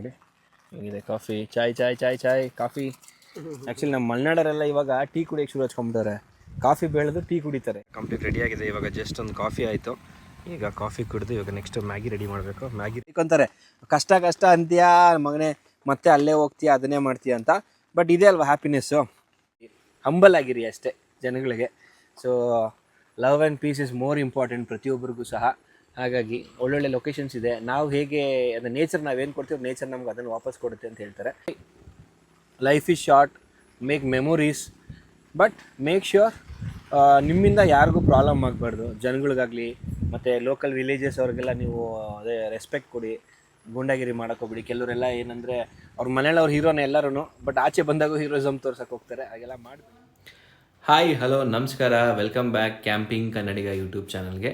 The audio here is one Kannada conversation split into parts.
ನೋಡಿ ಹೇಗಿದೆ ಕಾಫಿ. ಚಾಯ್ ಚಾಯ್ ಚಾಯ್ ಚಾಯ್ ಕಾಫಿ. ಆ್ಯಕ್ಚುಲಿ ನಮ್ಮ ಮಲೆನಾಡರೆಲ್ಲ ಇವಾಗ ಟೀ ಕುಡಿಯೋಕ್ಕೆ ಶುರು ಹಚ್ಕೊಂಬಿಟ್ಟಾರೆ. ಕಾಫಿ ಬೆಳೆದು ಟೀ ಕುಡಿತಾರೆ. ಕಂಪ್ಲೀಟ್ ರೆಡಿಯಾಗಿದೆ. ಇವಾಗ ಜಸ್ಟ್ ಒಂದು ಕಾಫಿ ಆಯಿತು. ಈಗ ಕಾಫಿ ಕುಡಿದು ಇವಾಗ ನೆಕ್ಸ್ಟ್ ಮ್ಯಾಗಿ ರೆಡಿ ಮಾಡಬೇಕು. ಮ್ಯಾಗಿ ಅಂತಾರೆ ಕಷ್ಟ ಕಷ್ಟ ಅಂತೀಯಾ ಮಗನೇ, ಮತ್ತೆ ಅಲ್ಲೇ ಹೋಗ್ತೀಯಾ ಅದನ್ನೇ ಮಾಡ್ತೀಯ ಅಂತ. ಬಟ್ ಇದೇ ಅಲ್ವಾ ಹ್ಯಾಪಿನೆಸ್ಸು. ಹಂಬಲ್ ಆಗಿರಿ ಅಷ್ಟೇ ಜನಗಳಿಗೆ. So love and peace is more important ಪ್ರತಿಯೊಬ್ಬರಿಗೂ ಸಹ. ಹಾಗಾಗಿ ಒಳ್ಳೊಳ್ಳೆ ಲೊಕೇಶನ್ಸ್ ಇದೆ. ನಾವು ಹೇಗೆ ಅದು ನೇಚರ್ ನಾವೇನು ಕೊಡ್ತೀವಿ ನೇಚರ್ ನಮ್ಗೆ ಅದನ್ನು ವಾಪಸ್ ಕೊಡುತ್ತೆ ಅಂತ ಹೇಳ್ತಾರೆ. Life is short, make memories, but make sure ನಿಮ್ಮಿಂದ ಯಾರಿಗೂ ಪ್ರಾಬ್ಲಮ್ ಆಗಬಾರ್ದು. ಜನಗಳಿಗಾಗಲಿ ಮತ್ತು ಲೋಕಲ್ ವಿಲೇಜಸ್ ಅವ್ರಿಗೆಲ್ಲ ನೀವು ಅದೇ ರೆಸ್ಪೆಕ್ಟ್ ಕೊಡಿ. ಗುಂಡಾಗಿರಿ ಮಾಡೋಕ್ಕೋಗ್ಬಿಡಿ. ಕೆಲವರೆಲ್ಲ ಏನಂದರೆ ಅವ್ರ ಮನೇಲಿ ಅವ್ರ ಹೀರೋನೇ ಎಲ್ಲರೂ, ಬಟ್ ಆಚೆ ಬಂದಾಗ ಹೀರೋಸಮ್ ತೋರ್ಸಕ್ಕೆ ಹೋಗ್ತಾರೆ. ಹಾಗೆಲ್ಲ ಮಾಡಬೇಡಿ. ಹಾಯ್ ಹಲೋ ನಮಸ್ಕಾರ, ವೆಲ್ಕಮ್ ಬ್ಯಾಕ್ ಕ್ಯಾಂಪಿಂಗ್ ಕನ್ನಡಿಗ ಯೂಟ್ಯೂಬ್ ಚಾನಲ್ಗೆ.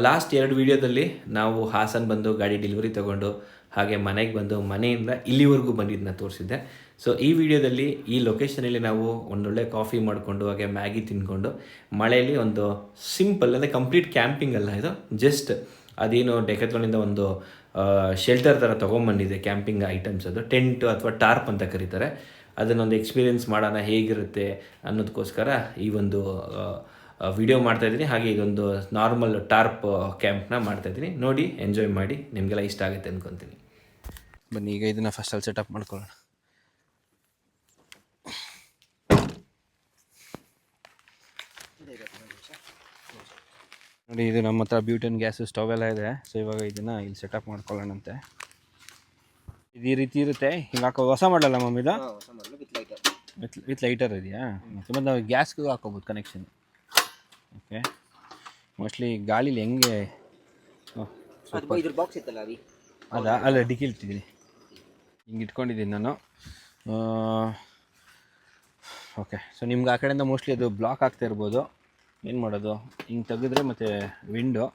ಲಾಸ್ಟ್ 2 ವೀಡಿಯೋದಲ್ಲಿ ನಾವು ಹಾಸನ್ ಬಂದು ಗಾಡಿ ಡೆಲಿವರಿ ತೊಗೊಂಡು ಹಾಗೆ ಮನೆಗೆ ಬಂದು ಮನೆಯಿಂದ ಇಲ್ಲಿವರೆಗೂ ಬಂದಿದ್ದನ್ನ ತೋರಿಸಿದ್ದೆ. ಸೊ ಈ ವಿಡಿಯೋದಲ್ಲಿ ಈ ಲೊಕೇಶನಲ್ಲಿ ನಾವು ಒಂದೊಳ್ಳೆ ಕಾಫಿ ಮಾಡಿಕೊಂಡು ಹಾಗೆ ಮ್ಯಾಗಿ ತಿಂದ್ಕೊಂಡು ಮಳೆಯಲ್ಲಿ ಒಂದು ಸಿಂಪಲ್ ಅಂದರೆ ಕಂಪ್ಲೀಟ್ ಕ್ಯಾಂಪಿಂಗ್ ಅಲ್ಲ ಇದು, ಜಸ್ಟ್ ಅದೇನು ಡೆಕಾಥ್ಲಾನಿಂದ ಒಂದು ಶೆಲ್ಟರ್ ಥರ ತೊಗೊಂಬಂದಿದೆ ಕ್ಯಾಂಪಿಂಗ್ ಐಟಮ್ಸ್. ಅದು ಟೆಂಟ್ ಅಥವಾ ಟಾರ್ಪ್ ಅಂತ ಕರೀತಾರೆ. ಅದನ್ನೊಂದು ಎಕ್ಸ್ಪೀರಿಯೆನ್ಸ್ ಮಾಡೋಣ ಹೇಗಿರುತ್ತೆ ಅನ್ನೋದಕ್ಕೋಸ್ಕರ ಈ ಒಂದು ವಿಡಿಯೋ ಮಾಡ್ತಾಯಿದ್ದೀನಿ. ಹಾಗೆ ಇದೊಂದು ನಾರ್ಮಲ್ ಟಾರ್ಪ್ ಕ್ಯಾಂಪ್ನ ಮಾಡ್ತಾಯಿದ್ದೀನಿ. ನೋಡಿ ಎಂಜಾಯ್ ಮಾಡಿ, ನಿಮಗೆಲ್ಲ ಇಷ್ಟ ಆಗುತ್ತೆ ಅಂದ್ಕೊತೀನಿ. ಬನ್ನಿ ಈಗ ಇದನ್ನು ಫಸ್ಟಲ್ಲಿ ಸೆಟಪ್ ಮಾಡ್ಕೊಳ್ಳೋಣ. ನೋಡಿ ಇದು ನಮ್ಮ ಹತ್ರ ಬ್ಯೂಟನ್ ಗ್ಯಾಸು ಸ್ಟವ್ ಎಲ್ಲ ಇದೆ. ಸೊ ಇವಾಗ ಇದನ್ನು ಇಲ್ಲಿ ಸೆಟಪ್ ಮಾಡ್ಕೊಳ್ಳೋಣಂತೆ. ಇದು ಈ ರೀತಿ ಇರುತ್ತೆ. ಹಿಂಗೆ ಹಾಕೋ ಹೊಸ ಮಾಡಲ್ಲ ಮಮ್ಮಿದು ವಿತ್ ಲೈಟರ್ ಇದೆಯಾ? ಮತ್ತು ನಾವು ಗ್ಯಾಸ್ಗೂ ಹಾಕೋಬೋದು ಕನೆಕ್ಷನ್. ಓಕೆ, ಮೋಸ್ಟ್ಲಿ ಗಾಳೀಲಿ ಹೆಂಗೆ ಅದಾ ಅಲ್ಲ ಡಿಕ್ಕಿ ಇಟ್ಟಿದ್ದೀನಿ, ಹಿಂಗೆ ಇಟ್ಕೊಂಡಿದ್ದೀನಿ ನಾನು. ಓಕೆ, ಸೊ ನಿಮ್ಗೆ ಆ ಕಡೆಯಿಂದ ಮೋಸ್ಟ್ಲಿ ಅದು ಬ್ಲಾಕ್ ಆಗ್ತಾ ಇರ್ಬೋದು. ಏನು ಮಾಡೋದು, ಹಿಂಗೆ ತೆಗೆದ್ರೆ ಮತ್ತು ವಿಂಡೋ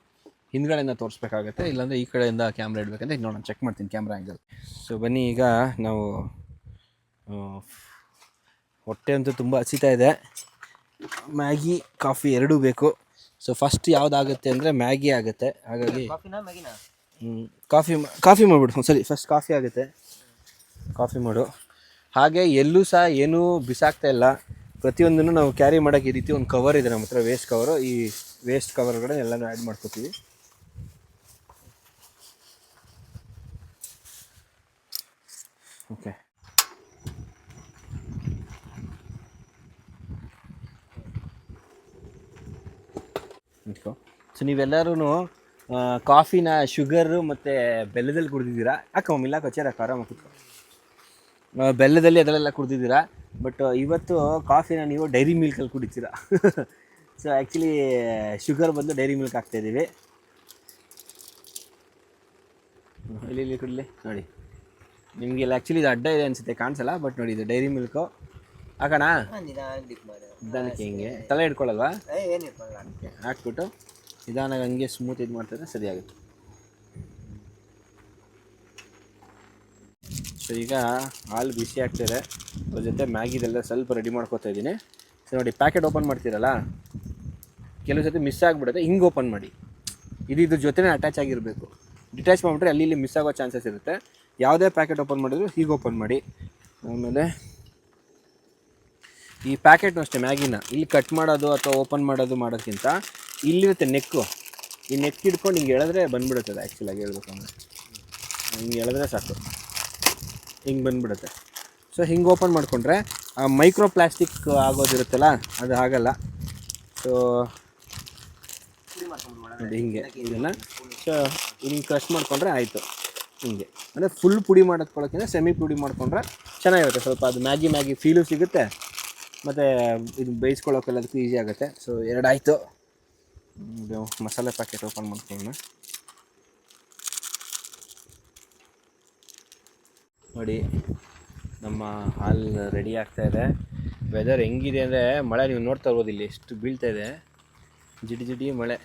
ಹಿಂದ್ಗಡೆಯಿಂದ ತೋರಿಸ್ಬೇಕಾಗತ್ತೆ. ಇಲ್ಲಾಂದರೆ ಈ ಕಡೆಯಿಂದ ಕ್ಯಾಮ್ರಾ ಇಡಬೇಕಂತ ಈಗ ನೋಡೋಣ, ಚೆಕ್ ಮಾಡ್ತೀನಿ ಕ್ಯಾಮ್ರಾ ಆ್ಯಂಗಲ್. ಸೊ ಬನ್ನಿ, ಈಗ ನಾವು ಹೊಟ್ಟೆ ಅಂತೂ ತುಂಬ ಹಸಿತಾ ಇದೆ. ಮ್ಯಾಗಿ ಕಾಫಿ ಎರಡೂ ಬೇಕು. ಸೊ ಫಸ್ಟ್ ಯಾವುದಾಗುತ್ತೆ ಅಂದರೆ ಮ್ಯಾಗಿ ಆಗುತ್ತೆ. ಹಾಗಾಗಿ ಕಾಫಿ ಮಾಡಿಬಿಡು. ಸರಿ, ಫಸ್ಟ್ ಕಾಫಿ ಆಗುತ್ತೆ, ಕಾಫಿ ಮಾಡು. ಹಾಗೆ ಎಲ್ಲೂ ಸಹ ಏನೂ ಬಿಸಾಕ್ತಾ ಇಲ್ಲ. ಪ್ರತಿಯೊಂದನ್ನು ನಾವು ಕ್ಯಾರಿ ಮಾಡೋಕ್ಕೆ ಈ ರೀತಿ ಒಂದು ಕವರ್ ಇದೆ ನಮ್ಮ ಹತ್ರ, ವೇಸ್ಟ್ ಕವರು. ಈ ವೇಸ್ಟ್ ಕವರ್ಗಳನ್ನ ಎಲ್ಲನೂ ಆ್ಯಡ್ ಮಾಡ್ಕೋತೀವಿ. ಓಕೆ, ಸೊ ನೀವೆಲ್ಲರೂ ಕಾಫಿನ ಶುಗರು ಮತ್ತು ಬೆಲ್ಲದಲ್ಲಿ ಕುಡಿದಿದ್ದೀರಾ? ಮಮ್ಮಿ ಇಲ್ಲ ಕೊಚ್ಚೇರ ಆರಾಮ ಕೂತ್ಕೊ. ಬೆಲ್ಲದಲ್ಲಿ ಅದರಲ್ಲೆಲ್ಲ ಕುಡಿದಿದ್ದೀರಾ. ಬಟ್ ಇವತ್ತು ಕಾಫಿನ ನೀವು ಡೈರಿ ಮಿಲ್ಕಲ್ಲಿ ಕುಡಿತೀರಾ. ಸೊ ಆ್ಯಕ್ಚುಲಿ ಶುಗರ್ ಬಂದು ಡೈರಿ ಮಿಲ್ಕ್ ಹಾಕ್ತಾಯಿದ್ದೀವಿ. ಇಲ್ಲಿ ಕುಡಲಿ ನೋಡಿ. ನಿಮಗೆಲ್ಲ ಆ್ಯಕ್ಚುಲಿ ಇದು ಅಡ್ಡ ಇದೆ ಅನಿಸುತ್ತೆ, ಕಾಣಿಸಲ್ಲ. ಬಟ್ ನೋಡಿ, ಇದು ಡೈರಿ ಮಿಲ್ಕು ಹಾಕೋಣ. ನಿಧಾನಕ್ಕೆ ಹಿಂಗೆ ತಲೆ ಹಿಡ್ಕೊಳ್ಳಲ್ವಾ? ಓಕೆ, ಹಾಕ್ಬಿಟ್ಟು ನಿಧಾನಾಗಿ ಹಂಗೆ ಸ್ಮೂತ್ ಇದು ಮಾಡ್ತಾರೆ, ಸರಿಯಾಗುತ್ತೆ. ಸೊ ಈಗ ಹಾಲು ಬಿಸಿ ಆಗ್ತಾಯಿದೆ. ಅದ್ರ ಜೊತೆ ಮ್ಯಾಗಿದೆಲ್ಲ ಸ್ವಲ್ಪ ರೆಡಿ ಮಾಡ್ಕೊತಾ ಇದ್ದೀನಿ. ಸೊ ನೋಡಿ, ಪ್ಯಾಕೆಟ್ ಓಪನ್ ಮಾಡ್ತೀರಲ್ಲ, ಕೆಲವು ಜೊತೆ ಮಿಸ್ ಆಗಿಬಿಡುತ್ತೆ. ಹಿಂಗೆ ಓಪನ್ ಮಾಡಿ, ಇದ್ರ ಜೊತೆನೇ ಅಟ್ಯಾಚ್ ಆಗಿರಬೇಕು. ಡಿಟ್ಯಾಚ್ ಮಾಡಿಬಿಟ್ರೆ ಅಲ್ಲಿ ಮಿಸ್ ಆಗೋ ಚಾನ್ಸಸ್ ಇರುತ್ತೆ. ಯಾವುದೇ ಪ್ಯಾಕೆಟ್ ಓಪನ್ ಮಾಡಿದ್ರು ಹೀಗೆ ಓಪನ್ ಮಾಡಿ. ಆಮೇಲೆ ಈ ಪ್ಯಾಕೆಟ್ನು ಅಷ್ಟೇ, ಮ್ಯಾಗಿನ ಇಲ್ಲಿ ಕಟ್ ಮಾಡೋದು ಅಥವಾ ಓಪನ್ ಮಾಡೋದಕ್ಕಿಂತ ಇಲ್ಲಿರುತ್ತೆ ನೆಕ್ಕು. ಈ ನೆಕ್ ಹಿಡ್ಕೊಂಡು ಹಿಂಗೆ ಎಳೆದ್ರೆ ಬಂದುಬಿಡುತ್ತದೆ. ಆ್ಯಕ್ಚುಲಾಗಿ ಹೇಳ್ಬೇಕಂದ್ರೆ ಹಿಂಗೆ ಎಳೆದ್ರೆ ಸಾಕು, ಹಿಂಗೆ ಬಂದುಬಿಡುತ್ತೆ. ಸೊ ಹಿಂಗೆ ಓಪನ್ ಮಾಡಿಕೊಂಡ್ರೆ ಆ ಮೈಕ್ರೋ ಪ್ಲಾಸ್ಟಿಕ್ ಆಗೋದಿರುತ್ತಲ್ಲ, ಅದು ಆಗಲ್ಲ. ಸೊ ಹಿಂಗೆ ಇದನ್ನು ಸೊ ಹಿಂಗೆ ಕ್ರಶ್ ಮಾಡಿಕೊಂಡ್ರೆ ಆಯಿತು. ಹಿಂಗೆ ಅಂದರೆ ಫುಲ್ ಪುಡಿ ಮಾಡೋಕ್ಕೊಳಕ್ಕಿಂತ ಸೆಮಿ ಪುಡಿ ಮಾಡಿಕೊಂಡ್ರೆ ಚೆನ್ನಾಗಿರುತ್ತೆ. ಸ್ವಲ್ಪ ಅದು ಮ್ಯಾಗಿ ಫೀಲು ಸಿಗುತ್ತೆ, ಮತ್ತು ಇದು ಬೇಯಿಸ್ಕೊಳ್ಳೋಕೆಲ್ಲದಕ್ಕೂ ಈಸಿ ಆಗುತ್ತೆ. ಸೊ 2 ಆಯಿತು. ಇದು ಮಸಾಲೆ ಪ್ಯಾಕೆಟ್ ಓಪನ್ ಮಾಡ್ಕೊಳ್ಳೋಣ. ನೋಡಿ, ನಮ್ಮ ಹಾಲು ರೆಡಿ ಆಗ್ತಾಯಿದೆ. ವೆದರ್ ಹೆಂಗಿದೆ ಅಂದರೆ ಮಳೆ ನೀವು ನೋಡ್ತಾ ಇರ್ಬೋದು, ಇಲ್ಲಿ ಎಷ್ಟು ಬೀಳ್ತಾ ಇದೆ, ಜಿಡಿ ಮಳೆ.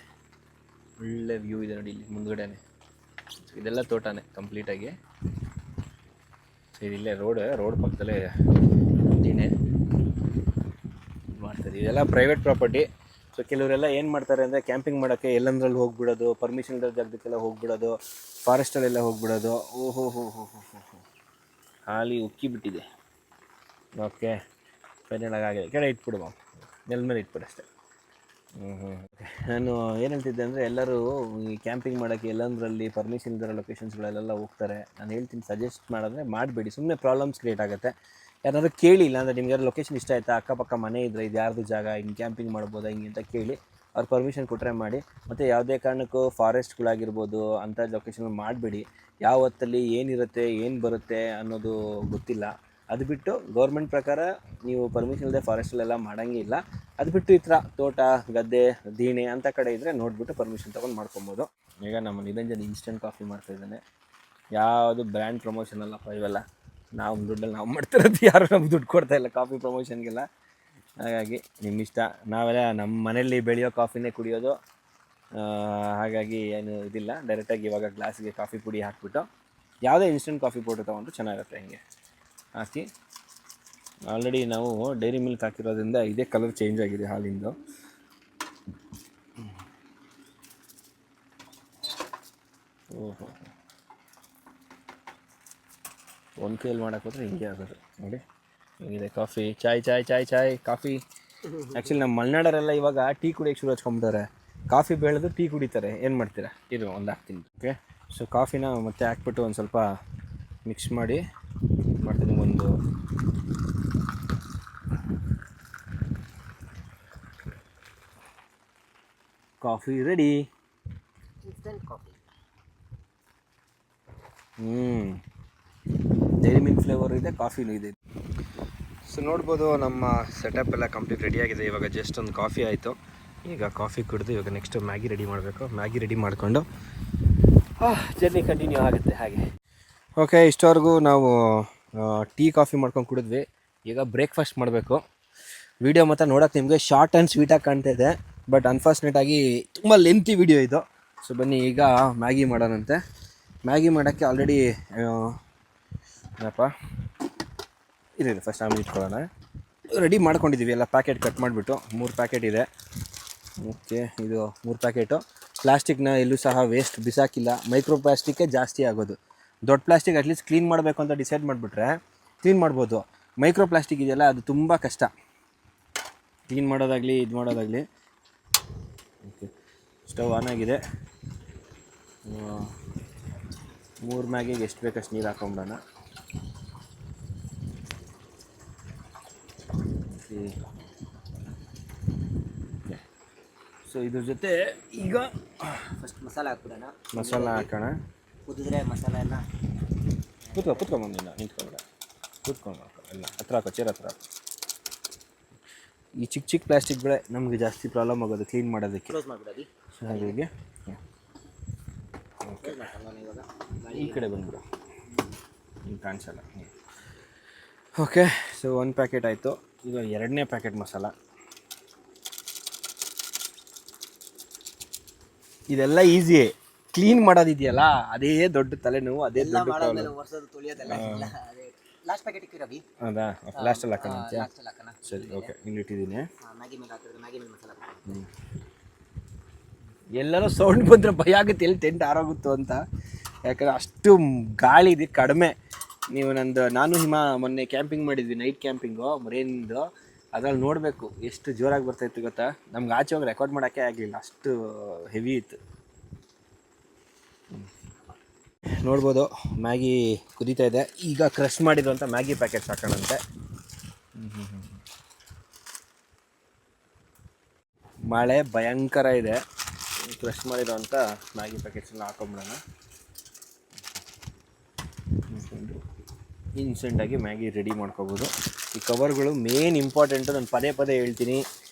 ಒಳ್ಳೆ ವ್ಯೂ ಇದೆ ನೋಡಿ ಇಲ್ಲಿ ಮುಂದ್ಗಡೆನೆ. ಇದೆಲ್ಲ ತೋಟನೇ ಕಂಪ್ಲೀಟಾಗಿ. ಸೊ ಇದಿಲ್ಲೇ ರೋಡ್ ಪಕ್ಕದಲ್ಲೇ ದಿನೇ ಮಾಡ್ತಾರೆ. ಇದೆಲ್ಲ ಪ್ರೈವೇಟ್ ಪ್ರಾಪರ್ಟಿ. ಸೊ ಕೆಲವರೆಲ್ಲ ಏನು ಮಾಡ್ತಾರೆ ಅಂದರೆ ಕ್ಯಾಂಪಿಂಗ್ ಮಾಡೋಕ್ಕೆ ಎಲ್ಲಂದ್ರಲ್ಲಿ ಹೋಗ್ಬಿಡೋದು, ಪರ್ಮಿಷನ್ ಇರೋ ಜಾಗದಕ್ಕೆಲ್ಲ ಹೋಗ್ಬಿಡೋದು, ಫಾರೆಸ್ಟಲ್ಲೆಲ್ಲ ಹೋಗ್ಬಿಡೋದು. ಓಹೋ ಹೋ ಹೋ ಹೋ ಹೋ ಹೋ ಖಾಲಿ ಉಕ್ಕಿಬಿಟ್ಟಿದೆ. ಓಕೆ ಫೈನಲ್ ಆಗಿದೆ. ಕೆಳಗೆ ಇಟ್ಬಿಡುವ, ನೆಲದ ಮೇಲೆ ಇಟ್ಬಿಡು ಅಷ್ಟೇ. ನಾನು ಏನು ಹೇಳ್ತಿದ್ದೆ ಅಂದರೆ ಎಲ್ಲರೂ ಈ ಕ್ಯಾಂಪಿಂಗ್ ಮಾಡೋಕ್ಕೆ ಎಲ್ಲಂದ್ರಲ್ಲಿ ಪರ್ಮಿಷನ್ ಇರೋ ಲೊಕೇಶನ್ಸ್ಗಳಲ್ಲೆಲ್ಲ ಹೋಗ್ತಾರೆ. ನಾನು ಹೇಳ್ತೀನಿ, ಸಜೆಸ್ಟ್ ಮಾಡಿದ್ರೆ ಮಾಡಬೇಡಿ, ಸುಮ್ಮನೆ ಪ್ರಾಬ್ಲಮ್ಸ್ ಕ್ರಿಯೇಟ್ ಆಗುತ್ತೆ. ಯಾರಾದರೂ ಕೇಳಿ, ಇಲ್ಲಾಂದರೆ ನಿಮ್ಗೆ ಯಾರು ಲೊಕೇಶನ್ ಇಷ್ಟ ಆಯಿತಾ, ಅಕ್ಕಪಕ್ಕ ಮನೆ ಇದ್ದರೆ ಇದು ಯಾರ್ದು ಜಾಗ, ಹಿಂಗೆ ಕ್ಯಾಂಪಿಂಗ್ ಮಾಡ್ಬೋದಾ ಹಿಂಗೆ ಅಂತ ಕೇಳಿ ಅವ್ರು ಪರ್ಮಿಷನ್ ಕೊಟ್ಟರೆ ಮಾಡಿ. ಮತ್ತು ಯಾವುದೇ ಕಾರಣಕ್ಕೂ ಫಾರೆಸ್ಟ್ಗಳಾಗಿರ್ಬೋದು ಅಂಥ ಲೊಕೇಶನ್ ಮಾಡಬೇಡಿ. ಯಾವ ಹೊತ್ತಲ್ಲಿ ಏನಿರುತ್ತೆ ಏನು ಬರುತ್ತೆ ಅನ್ನೋದು ಗೊತ್ತಿಲ್ಲ. ಅದು ಬಿಟ್ಟು ಗೌರ್ಮೆಂಟ್ ಪ್ರಕಾರ ನೀವು ಪರ್ಮಿಷನ್ ಇಲ್ಲದೆ ಫಾರೆಸ್ಟಲ್ಲೆಲ್ಲ ಮಾಡೋಂಗೇ ಇಲ್ಲ. ಅದು ಬಿಟ್ಟು ಈ ಥರ ತೋಟ, ಗದ್ದೆ, ದೀಣೆ ಅಂಥ ಕಡೆ ಇದ್ದರೆ ನೋಡಿಬಿಟ್ಟು ಪರ್ಮಿಷನ್ ತೊಗೊಂಡು ಮಾಡ್ಕೊಬೋದು. ಈಗ ನಮ್ಮ ನಿರಂಜನ್ ಇನ್ಸ್ಟೆಂಟ್ ಕಾಫಿ ಮಾಡ್ತಾಯಿದ್ದಾನೆ. ಯಾವುದು ಬ್ರ್ಯಾಂಡ್ ಪ್ರಮೋಷನ್ ಅಲ್ಲಪ್ಪ ಇವೆಲ್ಲ, ನಾವು ದುಡ್ಡಲ್ಲಿ ನಾವು ಮಾಡ್ತಿರೋದು, ಯಾರು ನಮ್ಗೆ ದುಡ್ಡು ಕೊಡ್ತಾಯಿಲ್ಲ ಕಾಫಿ ಪ್ರಮೋಷನ್ಗೆಲ್ಲ. ಹಾಗಾಗಿ ನಿಮ್ಮ ಇಷ್ಟ. ನಾವೆಲ್ಲ ನಮ್ಮ ಮನೆಯಲ್ಲಿ ಬೆಳೆಯೋ ಕಾಫಿನೇ ಕುಡಿಯೋದು. ಹಾಗಾಗಿ ಏನು ಇದಿಲ್ಲ. ಡೈರೆಕ್ಟಾಗಿ ಇವಾಗ ಗ್ಲಾಸಿಗೆ ಕಾಫಿ ಪುಡಿ ಹಾಕ್ಬಿಟ್ಟು ಯಾವುದೇ ಇನ್ಸ್ಟೆಂಟ್ ಕಾಫಿ ಪೌಡರ್ ತೊಗೊಂಡ್ರು ಚೆನ್ನಾಗಿರುತ್ತೆ. ಹಿಂಗೆ ಹಾಕಿ, ಆಲ್ರೆಡಿ ನಾವು ಡೈರಿ ಮಿಲ್ಕ್ ಹಾಕಿರೋದ್ರಿಂದ ಇದೇ ಕಲರ್ ಚೇಂಜ್ ಆಗಿದೆ ಹಾಲಿಂದು. ಓಹೋ, ಒಂದು ಕೈಯಲ್ಲಿ ಮಾಡೋಕೆ ಹೋದರೆ ಹಿಂಗೆ ಆಗೋದು ನೋಡಿ. ಹಿಂಗಿದೆ ಕಾಫಿ. ಚಾಯ್ ಚಾಯ್ ಚಾಯ್ ಚಾಯ್ ಕಾಫಿ. ಆ್ಯಕ್ಚುಲಿ ನಮ್ಮ ಮಲೆನಾಡರೆಲ್ಲ ಇವಾಗ ಟೀ ಕುಡಿಯೋಕ್ಕೆ ಶುರು ಹಚ್ಕೊಂಬಿಟ್ಟಾರೆ. ಕಾಫಿ ಬೆಳೆದು ಟೀ ಕುಡಿತಾರೆ. ಏನು ಮಾಡ್ತೀರಾ? ಇದು ಒಂದು ಹಾಕ್ತೀನಿ. ಓಕೆ, ಸೊ ಕಾಫಿನ ಮತ್ತೆ ಹಾಕ್ಬಿಟ್ಟು ಒಂದು ಸ್ವಲ್ಪ ಮಿಕ್ಸ್ ಮಾಡಿ ಮಾಡ್ತೀನಿ. ಒಂದು coffee ready. Instant coffee. Dairy milk flavour ಇದೆ, ಕಾಫಿನೂ ಇದೆ. ಸೊ ನೋಡ್ಬೋದು ನಮ್ಮ ಸೆಟಪ್ ಎಲ್ಲ ಕಂಪ್ಲೀಟ್ ರೆಡಿಯಾಗಿದೆ. ಇವಾಗ ಜಸ್ಟ್ ಒಂದು ಕಾಫಿ ಆಯಿತು. ಈಗ ಕಾಫಿ ಕುಡಿದು ಇವಾಗ ನೆಕ್ಸ್ಟು ಮ್ಯಾಗಿ ರೆಡಿ ಮಾಡಬೇಕು. ಮ್ಯಾಗಿ ರೆಡಿ ಮಾಡಿಕೊಂಡು ಜರ್ನಿ ಕಂಟಿನ್ಯೂ ಆಗುತ್ತೆ ಹಾಗೆ. ಓಕೆ, ಇಷ್ಟವರೆಗೂ ನಾವು ಟೀ ಕಾಫಿ ಮಾಡ್ಕೊಂಡು ಕುಡಿದ್ವಿ. ಈಗ ಬ್ರೇಕ್ಫಾಸ್ಟ್ ಮಾಡಬೇಕು. ವಿಡಿಯೋ ಮತ್ತು ನೋಡೋಕೆ ನಿಮಗೆ ಶಾರ್ಟ್ ಆ್ಯಂಡ್ ಸ್ವೀಟಾಗಿ ಕಾಣ್ತಾ ಇದೆ, ಬಟ್ ಅನ್ಫಾರ್ಚುನೇಟಾಗಿ ತುಂಬ ಲೆಂತಿ ವಿಡಿಯೋ ಇದು. ಸೊ ಬನ್ನಿ ಈಗ ಮ್ಯಾಗಿ ಮಾಡೋಣಂತೆ. ಮ್ಯಾಗಿ ಮಾಡೋಕ್ಕೆ ಆಲ್ರೆಡಿ ಏನಪ್ಪ ಇದೆ, ಫಸ್ಟ್ ಆಮೇಲೆ ಇಟ್ಕೊಳ್ಳೋಣ. ರೆಡಿ ಮಾಡ್ಕೊಂಡಿದ್ದೀವಿ ಎಲ್ಲ. ಪ್ಯಾಕೆಟ್ ಕಟ್ ಮಾಡಿಬಿಟ್ಟು 3 ಪ್ಯಾಕೆಟ್ ಇದೆ. ಓಕೆ, ಇದು 3 ಪ್ಯಾಕೆಟು. ಪ್ಲಾಸ್ಟಿಕ್ನ ಎಲ್ಲೂ ಸಹ ವೇಸ್ಟ್ ಬಿಸಾಕಿಲ್ಲ. ಮೈಕ್ರೋ ಪ್ಲಾಸ್ಟಿಕ್ಕೇ ಜಾಸ್ತಿ ಆಗೋದು. ದೊಡ್ಡ ಪ್ಲಾಸ್ಟಿಕ್ ಅಟ್ಲೀಸ್ಟ್ ಕ್ಲೀನ್ ಮಾಡಬೇಕು ಅಂತ ಡಿಸೈಡ್ ಮಾಡಿಬಿಟ್ರೆ ಕ್ಲೀನ್ ಮಾಡ್ಬೋದು. ಮೈಕ್ರೋ ಪ್ಲಾಸ್ಟಿಕ್ ಇದೆಯಲ್ಲ, ಅದು ತುಂಬ ಕಷ್ಟ ಕ್ಲೀನ್ ಮಾಡೋದಾಗಲಿ ಇದು ಮಾಡೋದಾಗಲಿ. ಓಕೆ, ಸ್ಟವ್ ಆನ್ ಆಗಿದೆ. 3 ಮ್ಯಾಗಿಗೆ ಎಷ್ಟು ಬೇಕಷ್ಟು ನೀರು ಹಾಕೊಂಬಿಡೋಣ. ಸೊ ಇದ್ರ ಜೊತೆ ಈಗ ಫಸ್ಟ್ ಮಸಾಲೆ ಹಾಕ್ಬಿಡೋಣ. ಮಸಾಲ ಹಾಕೋಣ. ಕುದಿದ್ರೆ ಮಸಾಲೆ ಎಲ್ಲ ಕೂತ್ಕೊಂಬಂದಿಲ್ಲ, ನಿಂತ್ಕೊಂಬಿಡ, ಕೂತ್ಕೊಂಡು ಎಲ್ಲ ಹತ್ರ ಹಾಕೋ, ಚೇರ್ ಹತ್ರ. ಈ ಚಿಕ್ಕ ಚಿಕ್ಕ ಪ್ಲಾಸ್ಟಿಕ್ಗಳೇ ನಮಗೆ ಜಾಸ್ತಿ ಪ್ರಾಬ್ಲಮ್ ಆಗೋದು ಕ್ಲೀನ್ ಮಾಡೋದಕ್ಕೆ. ಕ್ಲೋಸ್ ಮಾಡಿಬಿಡೋದು. ಹಾಗಾಗಿ ಓಕೆ, ಇವಾಗ ಈ ಕಡೆ ಬಂದ್ಬಿಡು, ಹಿಂಗೆ ಕಾಣಿಸಲ್ಲ. ಓಕೆ, ಸೊ 1 ಪ್ಯಾಕೆಟ್ ಆಯಿತು. ಈಗ 2ನೇ ಪ್ಯಾಕೆಟ್ ಮಸಾಲ. ಇದೆಲ್ಲ ಈಸಿ. ಕ್ಲೀನ್ ಮಾಡೋದಿದೆಯಲ್ಲ, ಅದೇ ದೊಡ್ಡ ತಲೆನೋವು, ಅದೇ ದೊಡ್ಡ ಪ್ರಾಬ್ಲಮ್. ಲಾಸ್ಟ್ ಪ್ಯಾಕೆಟ್ ಇಕ್ಕಿ ರವಿ. ಹೌದಾ? ಲಾಸ್ಟಲ್ಲಿ ಹಾಕೋಣ. ಲಾಸ್ಟಲ್ಲಿ ಹಾಕೋಣ. ಸರಿ, ಓಕೆ, ಇಲ್ಲಿ ಇಟ್ಟಿದ್ದೀನಿ. ಮ್ಯಾಗಿ ಮೇಲೆ ಹಾಕಿದ್ರೆ ಮ್ಯಾಗಿ ಮೇಲೆ ಮಸಾಲ ಎಲ್ಲರೂ ಸೌಂಡ್ ಬಂದರೆ ಭಯ ಆಗುತ್ತೆ, ಎಲ್ಲಿ ಟೆಂಟ್ ಆರೋಗುತ್ತೋ ಅಂತ. ಯಾಕಂದರೆ ಅಷ್ಟು ಗಾಳಿ ಇದೆ ಕಡಿಮೆ. ನೀವು ನಾನು ಮೊನ್ನೆ ಕ್ಯಾಂಪಿಂಗ್ ಮಾಡಿದ್ವಿ, ನೈಟ್ ಕ್ಯಾಂಪಿಂಗು ಮರೇನಿಂದು. ಅದ್ರಲ್ಲಿ ನೋಡಬೇಕು ಎಷ್ಟು ಜೋರಾಗಿ ಬರ್ತಾಯಿತ್ತು ಗೊತ್ತಾ. ನಮ್ಗೆ ಆಚೆ ಹೋಗಿ ರೆಕಾರ್ಡ್ ಮಾಡೋಕ್ಕೆ ಆಗಲಿಲ್ಲ, ಅಷ್ಟು ಹೆವಿ ಇತ್ತು. ನೋಡ್ಬೋದು ಮ್ಯಾಗಿ ಕುದೀತಾ ಇದೆ. ಈಗ ಕ್ರಷ್ ಮಾಡಿರುವಂಥ ಮ್ಯಾಗಿ ಪ್ಯಾಕೆಟ್ಸ್ ಹಾಕೋಣಂತೆ. ಮಳೆ ಭಯಂಕರ ಇದೆ. ಕ್ರಷ್ ಮಾಡಿರೋಂಥ ಮ್ಯಾಗಿ ಪ್ಯಾಕೆಟ್ಸೆಲ್ಲ ಹಾಕೊಂಬಿಡೋಣ. ಇನ್ಸ್ಟೆಂಟಾಗಿ ಮ್ಯಾಗಿ ರೆಡಿ ಮಾಡ್ಕೋಬೋದು. ಈ ಕವರ್ಗಳು ಮೇನ್ ಇಂಪಾರ್ಟೆಂಟು. ನಾನು ಪದೇ ಪದೇ ಹೇಳ್ತೀನಿ,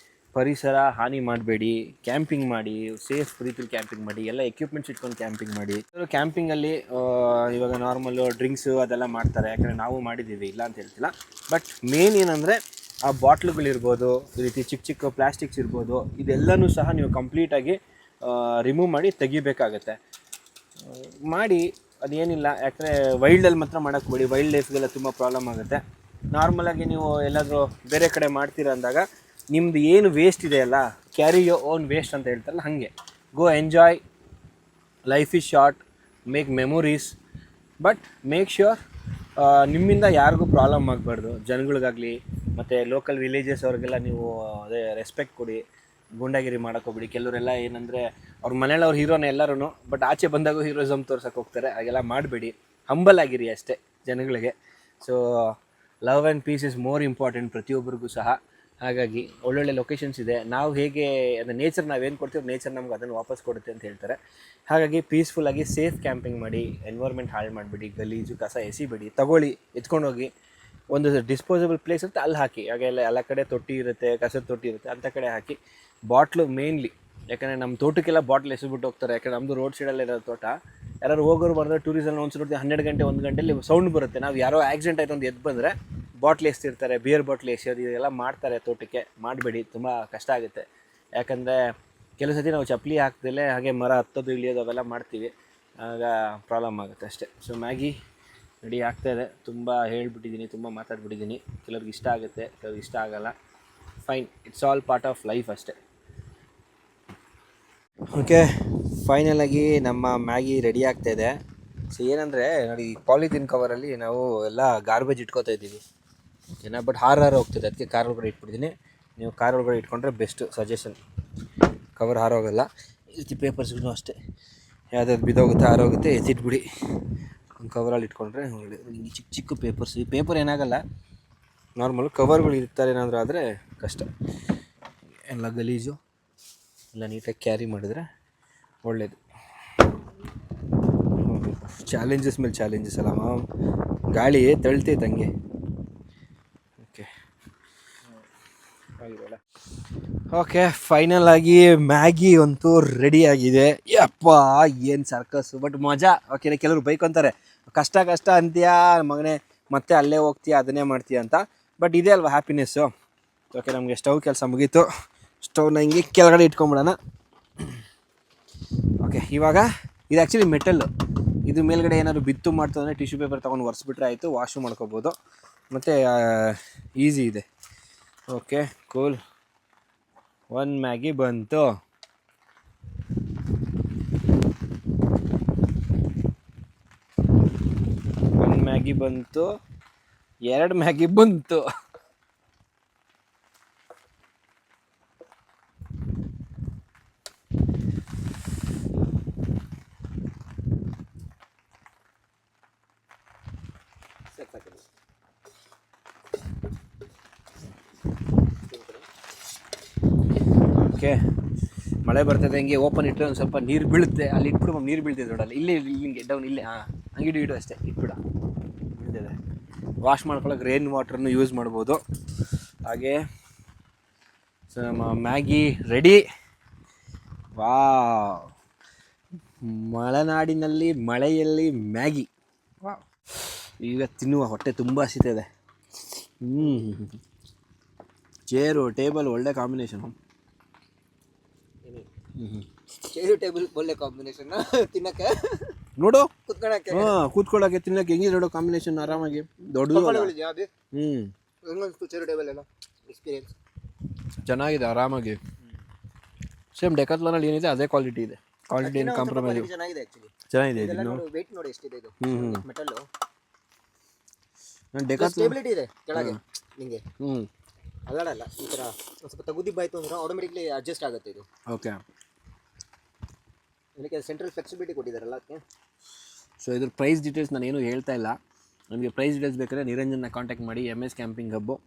ಪರಿಸರ ಹಾನಿ ಮಾಡಬೇಡಿ, ಕ್ಯಾಂಪಿಂಗ್ ಮಾಡಿ, ಸೇಫ್ ರೀತಿಲಿ ಕ್ಯಾಂಪಿಂಗ್ ಮಾಡಿ, ಎಲ್ಲ ಎಕ್ವಿಪ್ಮೆಂಟ್ಸ್ ಇಟ್ಕೊಂಡು ಕ್ಯಾಂಪಿಂಗ್ ಮಾಡಿ. ಕ್ಯಾಂಪಿಂಗಲ್ಲಿ ಇವಾಗ ನಾರ್ಮಲ್ಲು ಡ್ರಿಂಕ್ಸು ಅದೆಲ್ಲ ಮಾಡ್ತಾರೆ, ಯಾಕಂದರೆ ನಾವು ಮಾಡಿದ್ದೀವಿ, ಇಲ್ಲ ಅಂತ ಹೇಳ್ತಿಲ್ಲ. ಬಟ್ ಮೇನ್ ಏನಂದರೆ ಆ ಬಾಟ್ಲುಗಳಿರ್ಬೋದು, ಈ ರೀತಿ ಚಿಕ್ಕ ಚಿಕ್ಕ ಪ್ಲಾಸ್ಟಿಕ್ಸ್ ಇರ್ಬೋದು, ಇದೆಲ್ಲನೂ ಸಹ ನೀವು ಕಂಪ್ಲೀಟಾಗಿ ರಿಮೂವ್ ಮಾಡಿ ತೆಗಿಬೇಕಾಗತ್ತೆ. ಮಾಡಿ ಅದೇನಿಲ್ಲ, ಯಾಕಂದರೆ ವೈಲ್ಡಲ್ಲಿ ಮಾತ್ರ ಮಾಡೋಕ್ಕೆ ಬಿಡಿ. ವೈಲ್ಡ್ ಲೈಫ್ಗೆಲ್ಲ ತುಂಬ ಪ್ರಾಬ್ಲಮ್ ಆಗುತ್ತೆ. ನಾರ್ಮಲಾಗಿ ನೀವು ಎಲ್ಲಾದರೂ ಬೇರೆ ಕಡೆ ಮಾಡ್ತೀರ ಅಂದಾಗ ನಿಮ್ಮದು ಏನು ವೇಸ್ಟ್ ಇದೆಯಲ್ಲ, ಕ್ಯಾರಿ ಯೋರ್ ಓನ್ ವೇಸ್ಟ್ ಅಂತ ಹೇಳ್ತಾರಲ್ಲ ಹಾಗೆ. Go enjoy, life is short, make memories, but make sure ನಿಮ್ಮಿಂದ ಯಾರಿಗೂ ಪ್ರಾಬ್ಲಮ್ ಆಗಬಾರ್ದು, ಜನಗಳಿಗಾಗಲಿ ಮತ್ತು ಲೋಕಲ್ ವಿಲೇಜಸ್ ಅವ್ರಿಗೆಲ್ಲ ನೀವು ಅದೇ ರೆಸ್ಪೆಕ್ಟ್ ಕೊಡಿ. ಗುಂಡಾಗಿರಿ ಮಾಡೋಕ್ಕೋಗ್ಬಿಡಿ. ಕೆಲವರೆಲ್ಲ ಏನಂದರೆ ಅವ್ರ ಮನೇಲಿ ಅವ್ರ ಹೀರೋನೇ ಎಲ್ಲರೂ, ಬಟ್ ಆಚೆ ಬಂದಾಗ ಹೀರೋಯಿಸಮ್ ತೋರ್ಸೋಕೆ ಹೋಗ್ತಾರೆ. ಹಾಗೆಲ್ಲ ಮಾಡಬೇಡಿ, ಹಂಬಲ್ ಆಗಿರಿ ಅಷ್ಟೇ ಜನಗಳಿಗೆ. So love and peace is more important ಪ್ರತಿಯೊಬ್ಬರಿಗೂ ಸಹ. ಹಾಗಾಗಿ ಒಳ್ಳೊಳ್ಳೆ ಲೊಕೇಶನ್ಸ್ ಇದೆ. ನಾವು ಹೇಗೆ ಅದು ನೇಚರ್ ನಾವೇನು ಕೊಡ್ತೀವಿ, ನೇಚರ್ ನಮ್ಗೆ ಅದನ್ನು ವಾಪಸ್ ಕೊಡುತ್ತೆ ಅಂತ ಹೇಳ್ತಾರೆ. ಹಾಗಾಗಿ ಪೀಸ್ಫುಲ್ಲಾಗಿ ಸೇಫ್ ಕ್ಯಾಂಪಿಂಗ್ ಮಾಡಿ, ಎನ್ವೈರ್ಮೆಂಟ್ ಹಾಳು ಮಾಡಿಬಿಡಿ, ಗಲೀಜು ಕಸ ಎಸಿಬೇಡಿ, ತಗೊಳ್ಳಿ, ಎತ್ಕೊಂಡೋಗಿ ಒಂದು ಡಿಸ್ಪೋಸಬಲ್ ಪ್ಲೇಸ್ ಇರುತ್ತೆ ಅಲ್ಲಿ ಹಾಕಿ. ಹಾಗೆಲ್ಲ ಎಲ್ಲ ಕಡೆ ತೊಟ್ಟಿ ಇರುತ್ತೆ, ಕಸದ ತೊಟ್ಟಿ ಇರುತ್ತೆ, ಅಂಥ ಕಡೆ ಹಾಕಿ. ಬಾಟ್ಲು ಮೇನ್ಲಿ, ಯಾಕಂದರೆ ನಮ್ಮ ತೋಟಕ್ಕೆಲ್ಲ ಬಾಟ್ಲ್ ಎಸ್ಬಿಟ್ಟು ಹೋಗ್ತಾರೆ. ಯಾಕಂದರೆ ನಮ್ಮದು ರೋಡ್ ಸೈಡಲ್ಲಿ ಇರೋ ತೋಟ. ಯಾರು ಹೋಗೋರು ಬಂದರೆ ಟೂರಿಸಮ್ ಒಂದು ನೋಡ್ತೀವಿ 12 ಗಂಟೆ 1 ಗಂಟೆಲಿ ಸೌಂಡ್ ಬರುತ್ತೆ. ನಾವು ಯಾರೋ ಆಕ್ಸಿಡೆಂಟ್ ಆಯಿತು ಅಂತ ಎದ್ದು ಬಂದರೆ ಬಾಟ್ಲ್ ಎಸ್ತಿರ್ತಾರೆ, ಬಿಯರ್ ಬಾಟ್ಲ್ ಎಸೆಯೋದು ಇದೆಲ್ಲ ಮಾಡ್ತಾರೆ ತೋಟಕ್ಕೆ. ಮಾಡಬೇಡಿ, ತುಂಬ ಕಷ್ಟ ಆಗುತ್ತೆ. ಯಾಕಂದರೆ ಕೆಲವು ಸತಿ ನಾವು ಚಪ್ಪಲಿ ಹಾಕ್ದಲೇ ಹಾಗೆ ಮರ ಹತ್ತೋದು ಇಳಿಯೋದು ಅವೆಲ್ಲ ಮಾಡ್ತೀವಿ, ಆಗ ಪ್ರಾಬ್ಲಮ್ ಆಗುತ್ತೆ ಅಷ್ಟೇ. ಸೊ ಮ್ಯಾಗಿ ರೆಡಿ ಆಗ್ತಾಯಿದೆ. ತುಂಬ ಹೇಳ್ಬಿಟ್ಟಿದ್ದೀನಿ, ತುಂಬ ಮಾತಾಡ್ಬಿಟ್ಟಿದ್ದೀನಿ. ಕೆಲವ್ರಿಗೆ ಇಷ್ಟ ಆಗುತ್ತೆ, ಕೆಲವ್ರಿಗೆ ಇಷ್ಟ ಆಗೋಲ್ಲ. Fine, it's all part of life ಅಷ್ಟೇ. ಓಕೆ, ಫೈನಲಾಗಿ ನಮ್ಮ ಮ್ಯಾಗಿ ರೆಡಿ ಆಗ್ತಾಯಿದೆ. ಸೊ ಏನಂದರೆ ನೋಡಿ, ಪಾಲಿಥೀನ್ ಕವರಲ್ಲಿ ನಾವು ಎಲ್ಲ ಗಾರ್ಬೇಜ್ ಇಟ್ಕೋತಾ ಇದ್ದೀವಿ, ಓಕೆನಾ. ಬಟ್ ಹಾರಾರ ಹೋಗ್ತದೆ, ಅದಕ್ಕೆ ಕಾರ್ ಒಳಗಡೆ ಇಟ್ಬಿಟ್ಟಿದ್ದೀನಿ. ನೀವು ಕಾರ್ ಒಳಗಡೆ ಇಟ್ಕೊಂಡ್ರೆ ಬೆಸ್ಟು, ಸಜೆಷನ್. ಕವರ್ ಹಾರೋಗಲ್ಲ. ಈ ರೀತಿ ಪೇಪರ್ಸ್ಗೂ ಅಷ್ಟೇ, ಯಾವುದಾದ್ರು ಬಿದ್ದೋಗುತ್ತೆ, ಹಾರೋಗುತ್ತೆ, ಎತ್ತಿಟ್ಬಿಡಿ. ಒಂದು ಕವರಲ್ಲಿ ಇಟ್ಕೊಂಡ್ರೆ ಈ ಚಿಕ್ಕ ಚಿಕ್ಕ ಪೇಪರ್ಸ್, ಈ ಪೇಪರ್ ಏನಾಗಲ್ಲ, ನಾರ್ಮಲ್ ಕವರ್ಗಳು ಇರ್ತಾರೆ. ಏನಾದರೂ ಆದರೆ ಕಷ್ಟ. ಎಲ್ಲ ಗಲೀಜು ಎಲ್ಲ ನೀಟಾಗಿ ಕ್ಯಾರಿ ಮಾಡಿದ್ರೆ ಒಳ್ಳೆಯದು. ಚಾಲೆಂಜಸ್ ಮೇಲೆ ಚಾಲೆಂಜಸ್ ಅಲ್ಲ ಮಾಮ್, ಗಾಳಿ ತಳ್ತೈತೆ ಹಂಗೆ. ಓಕೆ ಓಕೆ, ಫೈನಲ್ ಆಗಿ ಮ್ಯಾಗಿ ಅಂತೂ ರೆಡಿ ಆಗಿದೆ. ಯಪ್ಪ ಏನು ಸರ್ಕಸ್ಸು, ಬಟ್ ಮಜಾ. ಓಕೆನಾ, ಕೆಲವರು ಬೈಕ್ ಅಂತಾರೆ ಕಷ್ಟ ಕಷ್ಟ ಅಂತೀಯಾ ಮಗನೇ, ಮತ್ತೆ ಅಲ್ಲೇ ಹೋಗ್ತೀಯಾ, ಅದನ್ನೇ ಮಾಡ್ತೀಯ ಅಂತ. ಬಟ್ ಇದೇ ಅಲ್ವಾ ಹ್ಯಾಪಿನೆಸ್ಸು. ಓಕೆ, ನಮಗೆ ಸ್ಟವ್ ಕೆಲಸ ಮುಗೀತು. ಸ್ಟವ್ನ ಹಿಂಗೆ ಕೆಳಗಡೆ ಇಟ್ಕೊಂಬಿಡೋಣ. ಓಕೆ, ಇವಾಗ ಇದು ಆ್ಯಕ್ಚುಲಿ ಮೆಟಲ್ಲು. ಇದು ಮೇಲ್ಗಡೆ ಏನಾದ್ರು ಬಿತ್ತು ಮಾಡ್ತಂದರೆ ಟಿಶ್ಯೂ ಪೇಪರ್ ತೊಗೊಂಡು ಒರೆಸ್ಬಿಟ್ರೆ ಆಯಿತು, ವಾಶು ಮಾಡ್ಕೋಬೋದು. ಮತ್ತು ಈಸಿ ಇದೆ. Okay, cool. 1 ಮ್ಯಾಗಿ ಬಂತು. ಮ್ಯಾಗಿ ಬಂತು, 2 ಮ್ಯಾಗಿ ಬಂತು. ಓಕೆ, ಮಳೆ ಬರ್ತದೆ, ಹಿಂಗೆ ಓಪನ್ ಇಟ್ಟರೆ ಒಂದು ಸ್ವಲ್ಪ ನೀರು ಬೀಳುತ್ತೆ. ಅಲ್ಲಿ ಇಟ್ಬಿಡು, ನೀರು ಬೀಳ್ತಿದೆ ನೋಡಲ್ಲ, ಇಲ್ಲೇ ಹಿಂಗೆ ಡೌನ್, ಇಲ್ಲೇ. ಹಂಗೆ ಇಡು ಅಷ್ಟೇ, ಇಟ್ಬಿಡ. ಬೀಳ್ತಿದೆ. ವಾಶ್ ಮಾಡ್ಕೊಳ್ಳೋಕೆ ರೈನ್ ವಾಟ್ರನ್ನು ಯೂಸ್ ಮಾಡ್ಬೋದು. ಹಾಗೆ ಸೊ ನಮ್ಮ ಮ್ಯಾಗಿ ರೆಡಿ. ವಾ, ಮಲೆನಾಡಿನಲ್ಲಿ ಮಳೆಯಲ್ಲಿ ಮ್ಯಾಗಿ. ವಾ, ಈಗ ತಿನ್ನುವ, ಹೊಟ್ಟೆ ತುಂಬ ಹಸಿತಿದೆ. ಚೇರು ಟೇಬಲ್ ಒಳ್ಳೆ ಕಾಂಬಿನೇಷನು. ಚೇರು ಟೇಬಲ್ ಒಳ್ಳೆ ಕಾಂಬಿನೇಷನ್ ತಿನ್ನಕ್ಕೆ, ನೋಡು, ಕುತ್ಕೊಳ್ಳೋಕ್ಕೆ. ಕೂತ್ಕೊಳ್ಳೋಕೆ ತಿನ್ನಕ್ಕೆ ಹೆಂಗಿದೆ ನೋಡು ಕಾಂಬಿನೇಷನ್, ಆರಾಮಾಗಿ ದೊಡ್ಡದು. ಚೇರು ಟೇಬಲ್ ಎಲ್ಲ ಎಕ್ಸ್ಪೀರಿಯನ್ಸ್ ಚೆನ್ನಾಗಿದೆ, ಆರಾಮಾಗಿ. ಸೇಮ್ ಡೆಕಾಥ್ಲಾನಲ್ಲಿ ಏನಿದೆ ಅದೇ ಕ್ವಾಲಿಟಿ ಇದೆ. ಕ್ವಾಲಿಟಿ ಏನು ಕಾಂಪ್ರಮೈಸ್. ಚೆನ್ನಾಗಿದೆ ಆ್ಯಕ್ಚುಲಿ, ಚೆನ್ನಾಗಿದೆ. ಇದು ವೆಯ್ಟ್ ನೋಡಿ ಎಷ್ಟಿದೆ ಇದು ಮೆಟಲ್ಲು. ಡೆಕಾಥ್ಲಾನ್ ಸ್ಟೇಬಿಲಿಟಿ ಇದೆ ಕೆಳಗೆ, ನಿಮಗೆ ಅಲ್ಲಾಡಲ್ಲ. ಈ ಥರ ಒಂದು ಸ್ವಲ್ಪ ತಗುದಿಬ್ಬಾಯ್ತು ಅಂದ್ರೆ ಆಟೋಮೆಟಿಕ್ಲಿ ಅಡ್ಜಸ್ಟ್ ಆಗುತ್ತೆ ಇದು. ಓಕೆ, ಅದಕ್ಕೆ ಸೆಂಟ್ರಲ್ ಫ್ಲೆಕ್ಸಿಬಿಲಿಟಿ ಕೊಟ್ಟಿದ್ದಾರಲ್ಲ ಅದಕ್ಕೆ. ಸೊ ಇದ್ರ ಪ್ರೈಸ್ ಡೀಟೇಲ್ಸ್ ನಾನು ಏನೂ ಹೇಳ್ತಾ ಇಲ್ಲ. ನನಗೆ ಪ್ರೈಸ್ ಡೀಟೇಲ್ಸ್ ಬೇಕಾದ್ರೆ ನಿರಂಜನ್ನ ಕಾಂಟ್ಯಾಕ್ಟ್ ಮಾಡಿ. MS ಕ್ಯಾಂಪಿಂಗ್ ಹಬ್ಬು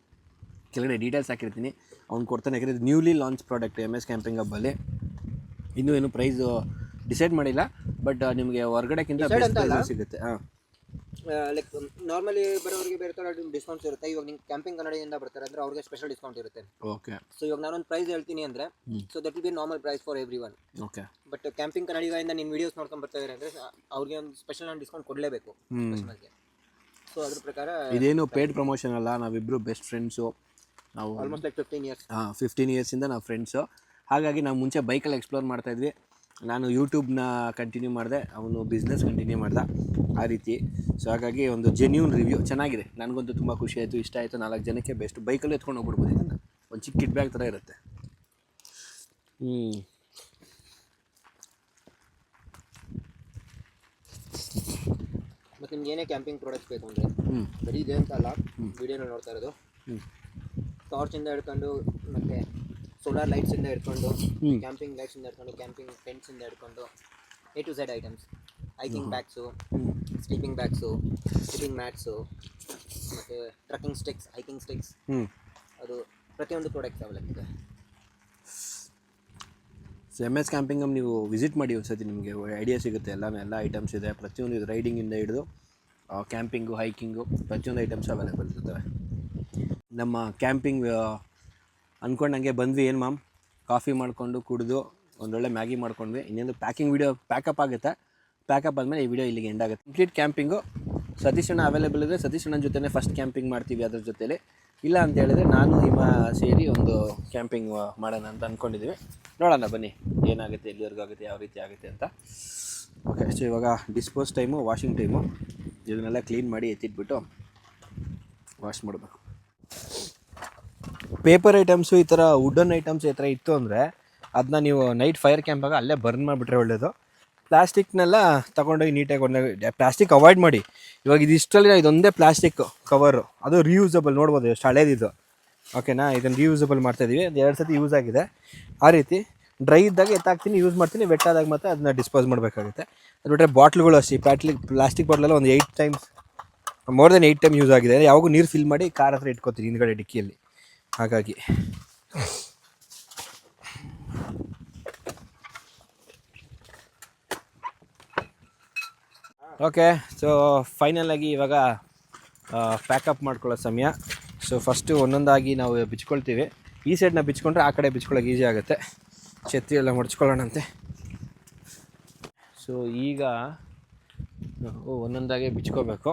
ಕೆಳಗಡೆ ಡೀಟೇಲ್ಸ್ ಹಾಕಿರ್ತೀನಿ, ಅವ್ನು ಕೊಡ್ತಾನೆ. ಯಾಕಂದರೆ ಇದು newly launch product MS camping ಹಬ್ಬಲ್ಲಿ. ಇನ್ನೂ ಏನು ಪ್ರೈಸು ಡಿಸೈಡ್ ಮಾಡಿಲ್ಲ, ಬಟ್ ನಿಮಗೆ ಹೊರಗಡೆಕ್ಕಿಂತ ಬೆಸ್ಟ್ ಪ್ರೈಸ್ ಸಿಗುತ್ತೆ. ಲೈಕ್ ನಾರ್ಮಲಿ ಬರೋರಿಗೆ ಬೇರೆ ಥರ ಡಿಸ್ಕೌಂಟ್ಸ್ ಇರುತ್ತೆ. ಇವಾಗ ನಿಮ್ಗೆ ಕ್ಯಾಂಪಿಂಗ್ ಕನ್ನಡಿಯಿಂದ ಬರ್ತಾರೆ ಅಂದರೆ ಅವ್ರಿಗೆ ಸ್ಪೆಷಲ್ ಡಿಸ್ಕೌಂಟ್ ಇರುತ್ತೆ. ಓಕೆ, ಸೊ ಇವಾಗ ನಾನೊಂದು ಪ್ರೈಸ್ ಹೇಳ್ತೀನಿ ಅಂದರೆ, so that will be normal price for every one. Okay, but camping ಕನ್ನಡಿಗರಿಂದ ನೀನು ವೀಡಿಯೋಸ್ ನೋಡ್ಕೊಂಡು ಬರ್ತಾ ಇದ್ದಾರೆ ಅಂದರೆ ಅವ್ರಿಗೆ ಒಂದು ಸ್ಪೆಷಲ್ ಡಿಸ್ಕೌಂಟ್ ಕೊಡಲೇಬೇಕು ಕಸ್ಟಮರ್ಗೆ. ಸೊ ಅದ್ರ ಪ್ರಕಾರ ಇದೇನು ಪೇಡ್ ಪ್ರಮೋಷನ್ ಅಲ್ಲ, ನಾವಿಬ್ಬರು ಬೆಸ್ಟ್ ಫ್ರೆಂಡ್ಸು. ನಾವು ಆಲ್ಮೋಸ್ಟ್ ಲೈಕ್ 15 ಇಯರ್ಸ್. 15 ಇಯರ್ಸಿಂದ ನಾವು ಫ್ರೆಂಡ್ಸು. ಹಾಗಾಗಿ ನಾವು ಮುಂಚೆ ಬೈಕಲ್ಲಿ ಎಕ್ಸ್ಪ್ಲೋರ್ ಮಾಡ್ತಾಯಿದ್ವಿ. ನಾನು ಯೂಟ್ಯೂಬ್ನ ಕಂಟಿನ್ಯೂ ಮಾಡಿದೆ, ಅವನು ಬಿಸ್ನೆಸ್ ಕಂಟಿನ್ಯೂ ಮಾಡ್ದೆ, ಆ ರೀತಿ. ಸೊ ಹಾಗಾಗಿ ಒಂದು ಜೆನ್ಯೂನ್ ರಿವ್ಯೂ ಚೆನ್ನಾಗಿದೆ. ನನಗಂತೂ ತುಂಬ ಖುಷಿ ಆಯಿತು, ಇಷ್ಟ ಆಯಿತು. 4 ಜನಕ್ಕೆ ಬೆಸ್ಟ್. ಬೈಕಲ್ಲೂ ಎತ್ಕೊಂಡು ಹೋಗ್ಬಿಡ್ಬೋದು ಇದನ್ನು. ಒಂದು ಚಿಕ್ಕ ಕಿಟ್ ಬ್ಯಾಗ್ ಥರ ಇರುತ್ತೆ. ಮತ್ತು ನಿಮ್ಗೆ ಏನೇ ಕ್ಯಾಂಪಿಂಗ್ ಪ್ರಾಡಕ್ಟ್ಸ್ ಬೇಕು ಅಂದರೆ ಬರೀ ಇದೆ ಅಂತ ಅಲ್ಲ, ವಿಡಿಯೋನ ನೋಡ್ತಾ ಇರೋದು ಟಾರ್ಚಿಂದ ಹಿಡ್ಕೊಂಡು ಮತ್ತು ಸೋಲಾರ್ ಲೈಟ್ಸಿಂದ ಹಿಡ್ಕೊಂಡು ಕ್ಯಾಂಪಿಂಗ್ ಲೈಟ್ಸಿಂದ ಹಿಡ್ಕೊಂಡು ಕ್ಯಾಂಪಿಂಗ್ ಟೆಂಟ್ಸಿಂದ ಹಿಡ್ಕೊಂಡು A to Z items, hiking bags, sleeping bags, sleeping mats, ಮತ್ತು ಟ್ರಕ್ಕಿಂಗ್ ಸ್ಟಿಕ್ಸ್, ಹೈಕಿಂಗ್ ಸ್ಟಿಕ್ಸ್, ಅದು ಪ್ರತಿಯೊಂದು ಪ್ರಾಡಕ್ಟ್ಸ್ ಅವೈಲೇಬಲ್ ಇದೆ. ಸೊ MS ಕ್ಯಾಂಪಿಂಗಲ್ಲಿ ನೀವು ವಿಸಿಟ್ ಮಾಡಿ ಒಂದ್ಸತಿ, ನಿಮಗೆ ಐಡಿಯಾ ಸಿಗುತ್ತೆ. ಎಲ್ಲ ಐಟಮ್ಸ್ ಇದೆ, ಪ್ರತಿಯೊಂದು ಇದು ರೈಡಿಂಗಿಂದ ಹಿಡಿದು ಕ್ಯಾಂಪಿಂಗು, ಹೈಕಿಂಗು, ಪ್ರತಿಯೊಂದು ಐಟಮ್ಸ್ ಅವೈಲೇಬಲ್ ಇರ್ತವೆ. ನಮ್ಮ ಕ್ಯಾಂಪಿಂಗ್ ಅಂದ್ಕೊಂಡಂಗೆ ಬಂದ್ವಿ. ಏನು ಮ್ಯಾಮ್, ಕಾಫಿ ಮಾಡಿಕೊಂಡು ಕುಡಿದು ಒಂದೊಳ್ಳೆ ಮ್ಯಾಗಿ ಮಾಡ್ಕೊಂಡ್ವಿ. ಇನ್ನೊಂದು ಪ್ಯಾಕಿಂಗ್ ವೀಡಿಯೋ ಪ್ಯಾಕಪ್ ಆಗುತ್ತೆ. ಪ್ಯಾಕಪ್ ಆದಮೇಲೆ ಈ ವಿಡಿಯೋ ಇಲ್ಲಿಗೆ ಎಂಡ್ ಆಗುತ್ತೆ. ಕಂಪ್ಲೀಟ್ ಕ್ಯಾಂಪಿಂಗು ಸತೀಶಣ್ಣ ಅವೈಲೇಬಲ್ ಇದೆ. ಸತೀಶಣ್ಣನ ಜೊತೆ ಫಸ್ಟ್ ಕ್ಯಾಂಪಿಂಗ್ ಮಾಡ್ತೀವಿ. ಅದ್ರ ಜೊತೆಲಿ ಇಲ್ಲ ಅಂತ ಹೇಳಿದ್ರೆ ನಾನು ಹಿಮ ಸೇರಿ ಒಂದು ಕ್ಯಾಂಪಿಂಗ್ ಮಾಡೋಣ ಅಂತ ಅಂದ್ಕೊಂಡಿದ್ದೀವಿ. ನೋಡೋಣ ಬನ್ನಿ ಏನಾಗುತ್ತೆ, ಎಲ್ಲಿವರೆಗೂ ಆಗುತ್ತೆ, ಯಾವ ರೀತಿ ಆಗುತ್ತೆ ಅಂತ. ಓಕೆ, ಸೊ ಇವಾಗ ಡಿಸ್ಪೋಸ್ ಟೈಮು, ವಾಷಿಂಗ್ ಟೈಮು. ಇದನ್ನೆಲ್ಲ ಕ್ಲೀನ್ ಮಾಡಿ ಎತ್ತಿಟ್ಬಿಟ್ಟು ವಾಶ್ ಮಾಡಬೇಕು. ಪೇಪರ್ ಐಟಮ್ಸು, ಈ ಥರ ವುಡನ್ ಐಟಮ್ಸ್ ಈ ಥರ ಇತ್ತು ಅಂದರೆ ಅದನ್ನ ನೀವು ನೈಟ್ ಫೈರ್ ಕ್ಯಾಂಪಾಗ ಅಲ್ಲೇ ಬರ್ನ್ ಮಾಡಿಬಿಟ್ರೆ ಒಳ್ಳೆಯದು. ಪ್ಲಾಸ್ಟಿಕ್ನೆಲ್ಲ ತೊಗೊಂಡೋಗಿ ನೀಟಾಗಿ ಪ್ಲಾಸ್ಟಿಕ್ ಅವಾಯ್ಡ್ ಮಾಡಿ. ಇವಾಗ ಇದಿಷ್ಟರಲ್ಲಿ ಇದೊಂದೇ ಪ್ಲಾಸ್ಟಿಕ್ ಕವರು, ಅದು ರಿಯೂಸಬಲ್. ನೋಡ್ಬೋದು ಎಷ್ಟು ಹಳೇದಿದ್ದು. ಓಕೆನಾ, ಇದನ್ನು ರಿಯೂಸಬಲ್ ಮಾಡ್ತಾಯಿದ್ದೀವಿ. ಅದು 2 ಸತಿ ಯೂಸ್ ಆಗಿದೆ. ಆ ರೀತಿ ಡ್ರೈ ಇದ್ದಾಗ ಎತ್ತಾಕ್ತೀನಿ, ಯೂಸ್ ಮಾಡ್ತೀನಿ. ವೆಟ್ ಆದಾಗ ಮತ್ತೆ ಅದನ್ನ ಡಿಸ್ಪೋಸ್ ಮಾಡಬೇಕಾಗುತ್ತೆ. ಅದು ಬಿಟ್ಟರೆ ಬಾಟ್ಲುಗಳು ಅಷ್ಟೇ, ಪ್ಲಾಸ್ಟಿಕ್ ಬಾಟ್ಲೆಲ್ಲ ಒಂದು 8 times, more than 8 time use ಆಗಿದೆ. ಯಾವಾಗೂ ನೀರು ಫಿಲ್ ಮಾಡಿ ಕಾರ್ ಹತ್ರ ಇಟ್ಕೊತೀನಿ ಹಿಂದ್ಗಡೆ ಡಿಕ್ಕಿಯಲ್ಲಿ. ಹಾಗಾಗಿ ಓಕೆ, ಸೊ ಫೈನಲಾಗಿ ಇವಾಗ ಪ್ಯಾಕಪ್ ಮಾಡ್ಕೊಳ್ಳೋ ಸಮಯ. ಸೊ ಫಸ್ಟು ಒಂದೊಂದಾಗಿ ನಾವು ಬಿಚ್ಕೊಳ್ತೀವಿ. ಈ ಸೈಡ್ನ ಬಿಚ್ಕೊಂಡ್ರೆ ಆ ಕಡೆ ಬಿಚ್ಕೊಳ್ಳೋಕೆ ಈಸಿ ಆಗುತ್ತೆ. ಛತ್ರಿ ಎಲ್ಲ ಮುಡ್ಚ್ಕೊಳ್ಳೋಣಂತೆ. ಸೊ ಈಗ ನಾವು ಒಂದೊಂದಾಗೆ ಬಿಚ್ಕೋಬೇಕು.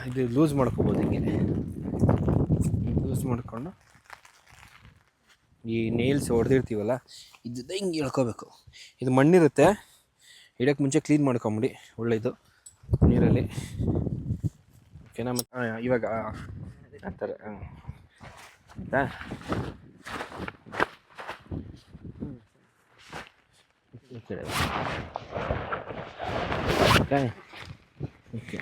ಇದು ಲೂಸ್ ಮಾಡ್ಕೋಬೋದು. ಹಿಂಗೆ ಲೂಸ್ ಮಾಡಿಕೊಂಡು ಈ ನೇಲ್ಸ್ ಹೊಡೆದಿರ್ತೀವಲ್ಲ, ಇದ್ದ ಹಿಂಗೆ ಹೇಳ್ಕೋಬೇಕು. ಇದು ಮಣ್ಣಿರುತ್ತೆ, ಇಡೋಕ್ಕೆ ಮುಂಚೆ ಕ್ಲೀನ್ ಮಾಡ್ಕೊಂಬಿಡಿ, ಒಳ್ಳೆಯದು ನೀರಲ್ಲಿ. ಓಕೆನಾ, ಮತ್ತು ಇವಾಗ ಆ ಥರ ಆಯಿತಾ. ಈ ಕಡೆ ಓಕೆ ಓಕೆ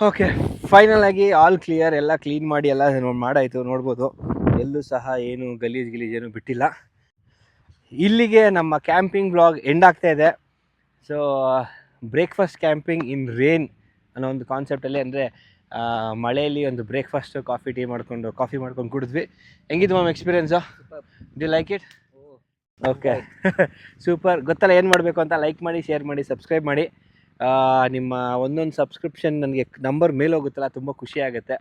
ಓಕೆ ಫೈನಲ್ ಆಗಿ ಆಲ್ ಕ್ಲಿಯರ್. ಎಲ್ಲ ಕ್ಲೀನ್ ಮಾಡಿ ಎಲ್ಲ ಮಾಡಾಯಿತು. ನೋಡ್ಬೋದು ಎಲ್ಲೂ ಸಹ ಏನು ಗಲೀಜು ಏನು ಬಿಟ್ಟಿಲ್ಲ. ಇಲ್ಲಿಗೆ ನಮ್ಮ ಕ್ಯಾಂಪಿಂಗ್ ಬ್ಲಾಗ್ ಎಂಡ್ ಆಗ್ತಾ ಇದೆ. So breakfast camping in rain ಅನ್ನೋ ಒಂದು ಕಾನ್ಸೆಪ್ಟಲ್ಲಿ, ಅಂದರೆ ಮಳೆಯಲ್ಲಿ ಒಂದು ಬ್ರೇಕ್ಫಾಸ್ಟು ಕಾಫಿ ಮಾಡ್ಕೊಂಡು ಕುಡಿದ್ವಿ. ಹೆಂಗಿದ್ದು ma'am experience? Do like it? Okay super. ಗೊತ್ತಲ್ಲ ಏನು ಮಾಡಬೇಕು ಅಂತ. ಲೈಕ್ ಮಾಡಿ, ಶೇರ್ ಮಾಡಿ, ಸಬ್ಸ್ಕ್ರೈಬ್ ಮಾಡಿ. ನಿಮ್ಮ ಒಂದೊಂದು ಸಬ್ಸ್ಕ್ರಿಪ್ಷನ್ ನನಗೆ ನಂಬರ್ ಮೇಲೆ ಹೋಗುತ್ತಲ್ಲ, ತುಂಬ ಖುಷಿ ಆಗುತ್ತೆ.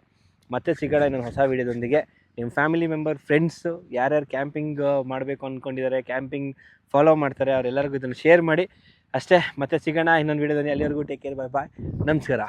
ಮತ್ತೆ ಸಿಗೋಣ ಇನ್ನೊಂದು ಹೊಸ ವೀಡಿಯೋದೊಂದಿಗೆ. ನಿಮ್ಮ ಫ್ಯಾಮಿಲಿ ಮೆಂಬರ್, ಫ್ರೆಂಡ್ಸು ಯಾರ್ಯಾರು ಕ್ಯಾಂಪಿಂಗ್ ಮಾಡಬೇಕು ಅಂದ್ಕೊಂಡಿದ್ದಾರೆ, ಕ್ಯಾಂಪಿಂಗ್ ಫಾಲೋ ಮಾಡ್ತಾರೆ, ಅವರೆಲ್ಲರಿಗೂ ಇದನ್ನು ಶೇರ್ ಮಾಡಿ. ಅಷ್ಟೇ, ಮತ್ತೆ ಸಿಗೋಣ ಇನ್ನೊಂದು ವೀಡಿಯೋದಲ್ಲಿ. ಅಲ್ಲಿವರೆಗೂ ಟೇಕ್ ಕೇರ್, ಬಾಯ್ ಬಾಯ್, ನಮಸ್ಕಾರ.